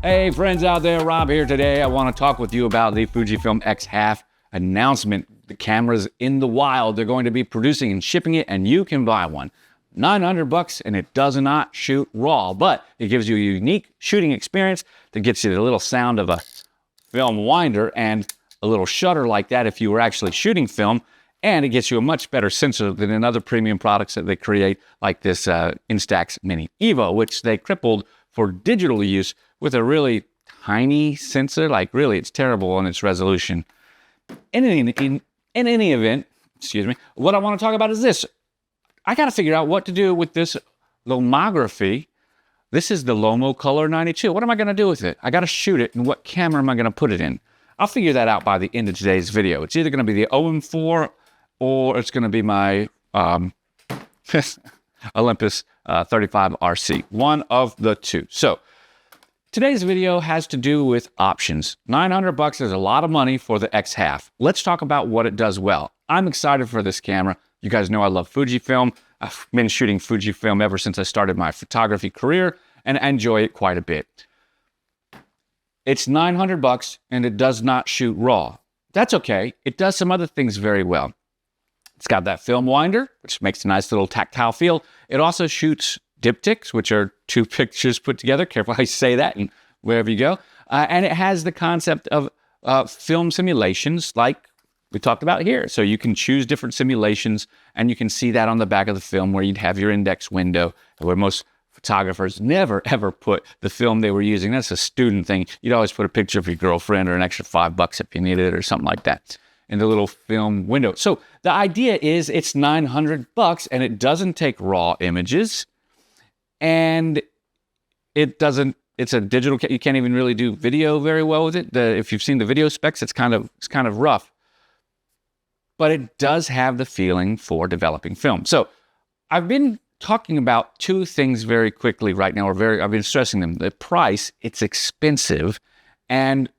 Hey friends out there, Rob here today. I want to talk with you about the Fujifilm xhalf announcement. The camera's in the wild. They're going to be producing and shipping it, and you can buy one. $900 and it does not shoot RAW, but it gives you a unique shooting experience that gets you the little sound of a film winder and a little shutter like that if you were actually shooting film, and it gets you a much better sensor than in other premium products that they create, like this Instax Mini Evo, which they crippled for digital use with a really tiny sensor. Like really, it's terrible on its resolution. In any event, excuse me, what I want to talk about is this. I got to figure out what to do with this lomography. This is the Lomo Color 92. What am I going to do with it? I got to shoot it, and what camera am I going to put it in? I'll figure that out by the end of today's video. It's either going to be the OM4 or it's going to be my Olympus 35 RC. One of the two. So today's video has to do with options. $900 is a lot of money for the xhalf. Let's talk about what it does well. I'm excited for this camera. You guys know I love Fujifilm. I've been shooting Fujifilm ever since I started my photography career, and I enjoy it quite a bit. It's $900 and it does not shoot RAW. That's okay. It does some other things very well. It's got that film winder, which makes a nice little tactile feel. It also shoots diptychs, which are two pictures put together. Careful how you say that and wherever you go. And it has the concept of film simulations like we talked about here. So you can choose different simulations, and you can see that on the back of the film where you'd have your index window, where most photographers never, ever put the film they were using. That's a student thing. You'd always put a picture of your girlfriend or an extra $5 if you needed it or something like that in the little film window. So the idea is it's $900 and it doesn't take RAW images, and it's a digital, you can't even really do video very well with it. If you've seen the video specs, it's kind of rough. But it does have the feeling for developing film. So I've been talking about two things very quickly right now, I've been stressing them. The price, it's expensive, and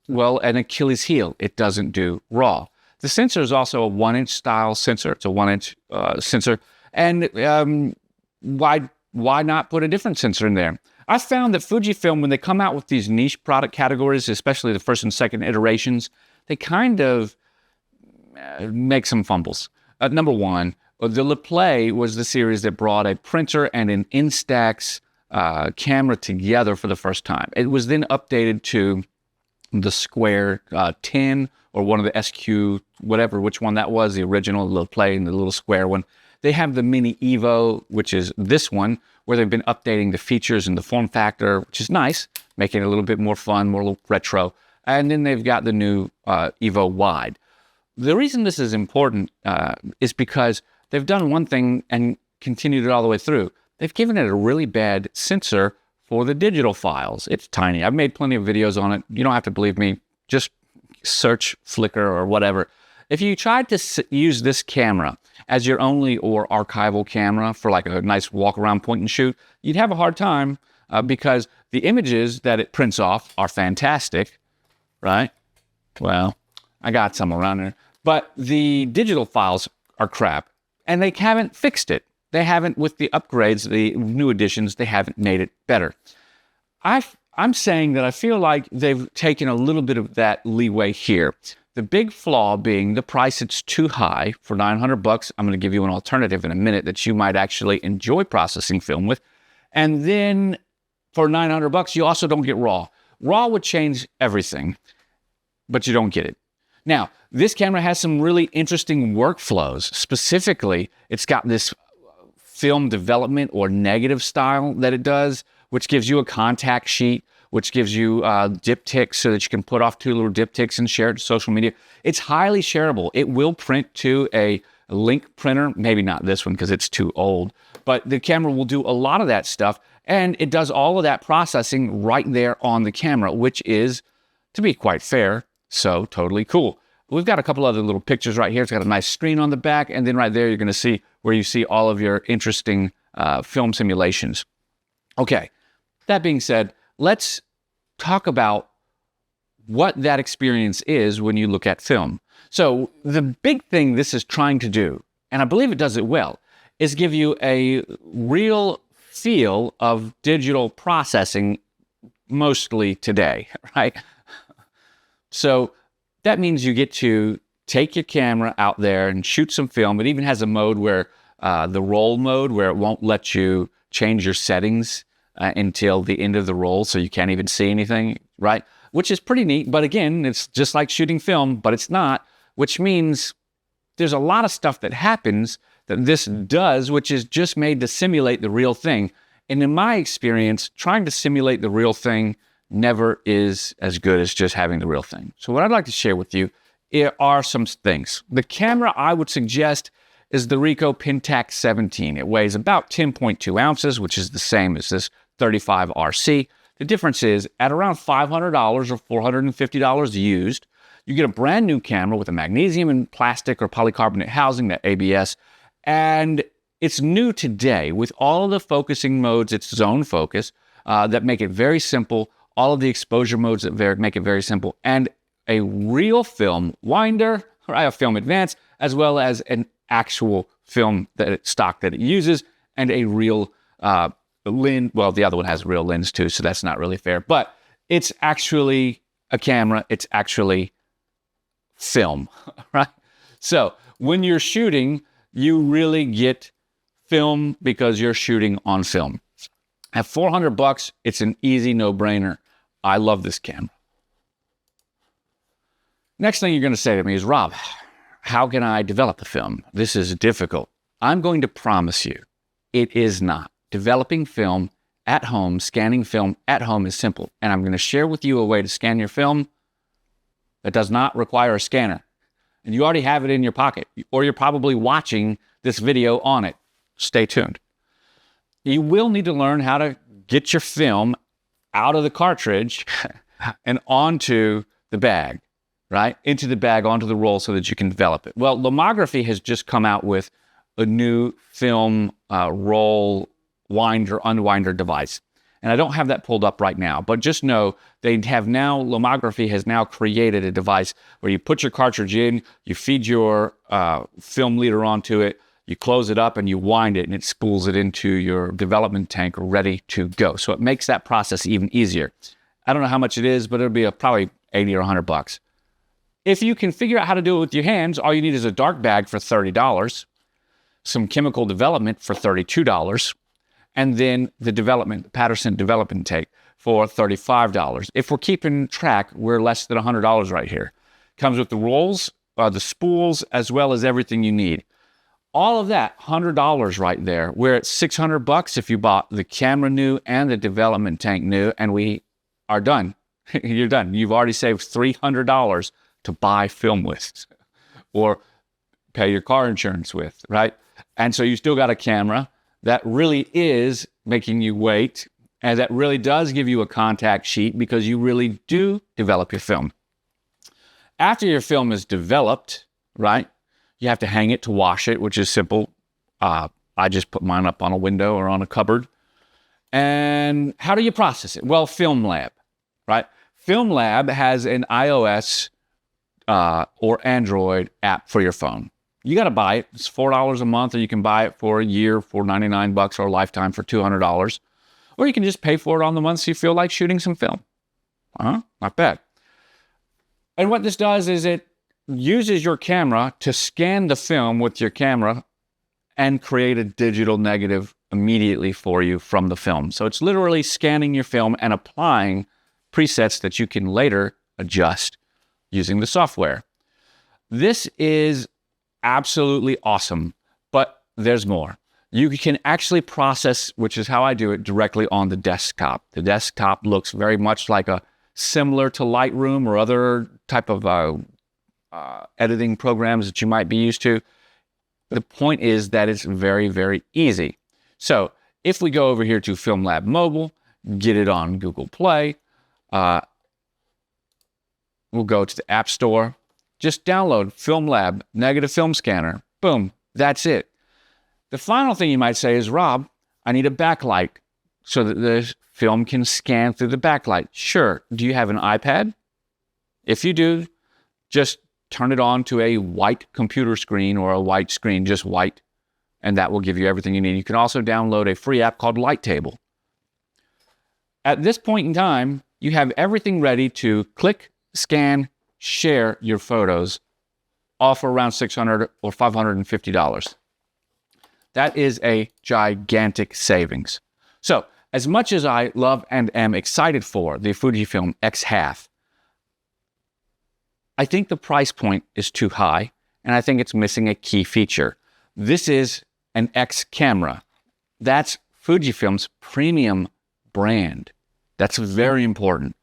well, an Achilles heel, it doesn't do RAW. The sensor is also a 1-inch style sensor. It's a 1-inch sensor. And why not put a different sensor in there? I found that Fujifilm, when they come out with these niche product categories, especially the first and second iterations, they kind of make some fumbles. Number one, the Le Play was the series that brought a printer and an Instax camera together for the first time. It was then updated to the Square 10 or one of the SQ, whatever, which one that was, the original Le Play and the little square one. They have the Mini Evo, which is this one, where they've been updating the features and the form factor, which is nice, making it a little bit more fun, more little retro. And then they've got the new Evo Wide. The reason this is important is because they've done one thing and continued it all the way through. They've given it a really bad sensor for the digital files. It's tiny. I've made plenty of videos on it. You don't have to believe me. Just search Flickr or whatever. If you tried to use this camera as your only or archival camera for like a nice walk around point and shoot, you'd have a hard time because the images that it prints off are fantastic, right? Well, I got some around there. But the digital files are crap, and they haven't fixed it. They haven't, with the upgrades, the new additions, they haven't made it better. I'm saying that I feel like they've taken a little bit of that leeway here. The big flaw being the price. It's too high for $900. I'm going to give you an alternative in a minute that you might actually enjoy processing film with. And then for $900, you also don't get RAW. RAW would change everything, but you don't get it. Now, this camera has some really interesting workflows. Specifically, it's got this film development or negative style that it does, which gives you a contact sheet, which gives you diptychs so that you can put off two little diptychs and share it to social media. It's highly shareable. It will print to a link printer, maybe not this one because it's too old, but the camera will do a lot of that stuff, and it does all of that processing right there on the camera, which is, to be quite fair, so totally cool. We've got a couple other little pictures right here. It's got a nice screen on the back, and then right there you're going to see where you see all of your interesting film simulations. Okay, that being said, let's talk about what that experience is when you look at film. So the big thing this is trying to do, and I believe it does it well, is give you a real feel of digital processing mostly today, right? So that means you get to take your camera out there and shoot some film. It even has a mode where the roll mode, where it won't let you change your settings until the end of the roll, so you can't even see anything, right? Which is pretty neat, but again, it's just like shooting film, but it's not, which means there's a lot of stuff that happens that this does, which is just made to simulate the real thing. And in my experience, trying to simulate the real thing never is as good as just having the real thing. So what I'd like to share with you are some things. The camera I would suggest is the Ricoh Pentax 17. It weighs about 10.2 ounces, which is the same as this 35 RC. The difference is at around $500 or $450 used, you get a brand new camera with a magnesium and plastic or polycarbonate housing, that ABS, and it's new today with all of the focusing modes. It's zone focus that make it very simple, all of the exposure modes that make it very simple, and a real film winder, or a film advance, as well as an actual film stock that it uses, and a real lens. Well, the other one has a real lens too, so that's not really fair, but it's actually a camera. It's actually film, right? So when you're shooting, you really get film because you're shooting on film. At $400, it's an easy no-brainer. I love this camera. Next thing you're going to say to me is, Rob, how can I develop the film? This is difficult. I'm going to promise you, it is not. Developing film at home, scanning film at home is simple. And I'm going to share with you a way to scan your film that does not require a scanner. And you already have it in your pocket, or you're probably watching this video on it. Stay tuned. You will need to learn how to get your film out of the cartridge and onto the bag, right? Into the bag, onto the roll so that you can develop it. Well, Lomography has just come out with a new film roll winder, unwinder device. And I don't have that pulled up right now, but just know Lomography has now created a device where you put your cartridge in, you feed your film leader onto it, you close it up and you wind it, and it spools it into your development tank ready to go. So it makes that process even easier. I don't know how much it is, but it'll be probably 80 or $100. If you can figure out how to do it with your hands, all you need is a dark bag for $30, some chemical development for $32, and then the Patterson development tank for $35. If we're keeping track, we're less than $100 right here. Comes with the rolls, the spools, as well as everything you need. All of that, $100 right there. We're at $600 if you bought the camera new and the development tank new, and we are done. You're done. You've already saved $300 to buy film with or pay your car insurance with, right? And so you still got a camera that really is making you wait, and that really does give you a contact sheet because you really do develop your film. After your film is developed, right, you have to hang it to wash it, which is simple. I just put mine up on a window or on a cupboard. And how do you process it? Well, Film Lab, right? Film Lab has an iOS or Android app for your phone. You got to buy it. It's $4 a month, or you can buy it for a year for $99 or a lifetime for $200. Or you can just pay for it on the months you feel like shooting some film. Not bad. And what this does is it uses your camera to scan the film with your camera and create a digital negative immediately for you from the film. So it's literally scanning your film and applying presets that you can later adjust using the software. This is absolutely awesome, but there's more. You can actually process, which is how I do it, directly on the desktop. The desktop looks very much like similar to Lightroom or other type of editing programs that you might be used to. The point is that it's very, very easy. So if we go over here to Film Lab Mobile, get it on Google Play, we'll go to the App Store, just download Film Lab Negative Film Scanner. Boom, that's it. The final thing you might say is, Rob, I need a backlight so that the film can scan through the backlight. Sure. Do you have an iPad? If you do, just turn it on to a white computer screen or a white screen, just white, and that will give you everything you need. You can also download a free app called Light Table. at this point in time, you have everything ready to click, scan, share your photos off for around $600 or $550. That is a gigantic savings. So, as much as I love and am excited for the Fujifilm xhalf, I think the price point is too high, and I think it's missing a key feature. This is an X camera. That's Fujifilm's premium brand. That's very important.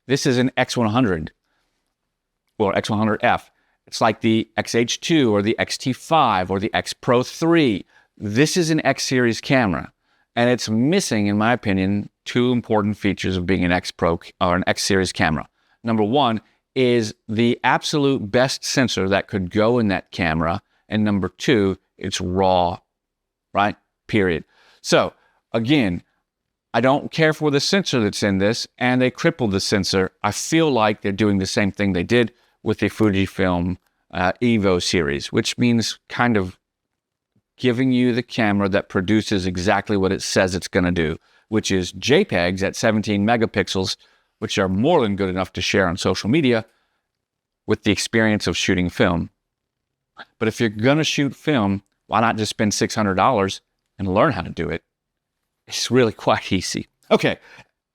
This is an X100, or X100F. It's like the XH2 or the XT5 or the X Pro 3. This is an X series camera, and it's missing, in my opinion, two important features of being an X Pro or an X series camera. Number one is the absolute best sensor that could go in that camera, and number two, it's raw, right? Period. So again, I don't care for the sensor that's in this, and they crippled the sensor. I feel like they're doing the same thing they did with the Fujifilm Evo series, which means kind of giving you the camera that produces exactly what it says it's going to do, which is JPEGs at 17 megapixels, which are more than good enough to share on social media with the experience of shooting film. But if you're going to shoot film, why not just spend $600 and learn how to do it? It's really quite easy. Okay,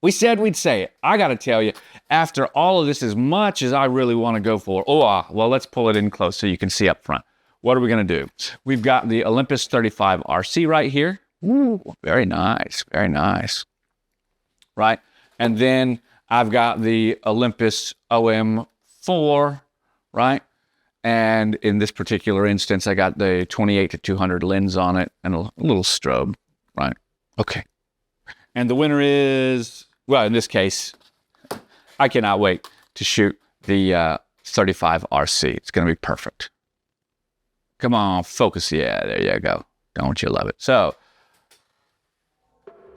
we said we'd say it. I got to tell you, after all of this, as much as I really want to go for, well, let's pull it in close so you can see up front. What are we going to do? We've got the Olympus 35 RC right here. Ooh, very nice, very nice. Right? And then I've got the Olympus OM4, right? And in this particular instance, I got the 28-200 lens on it and a little strobe, right? Okay. And the winner is, well, in this case, I cannot wait to shoot the 35 RC. It's going to be perfect. Come on, focus. Yeah, there you go. Don't you love it? So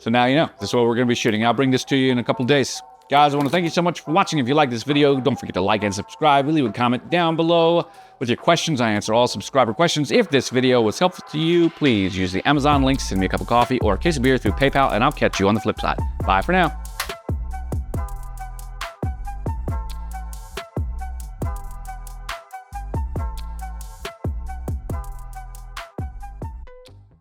now you know. This is what we're going to be shooting. I'll bring this to you in a couple days. Guys, I want to thank you so much for watching. If you like this video, don't forget to like and subscribe. Leave a comment down below with your questions. I answer all subscriber questions. If this video was helpful to you, please use the Amazon link, send me a cup of coffee or a case of beer through PayPal, and I'll catch you on the flip side. Bye for now.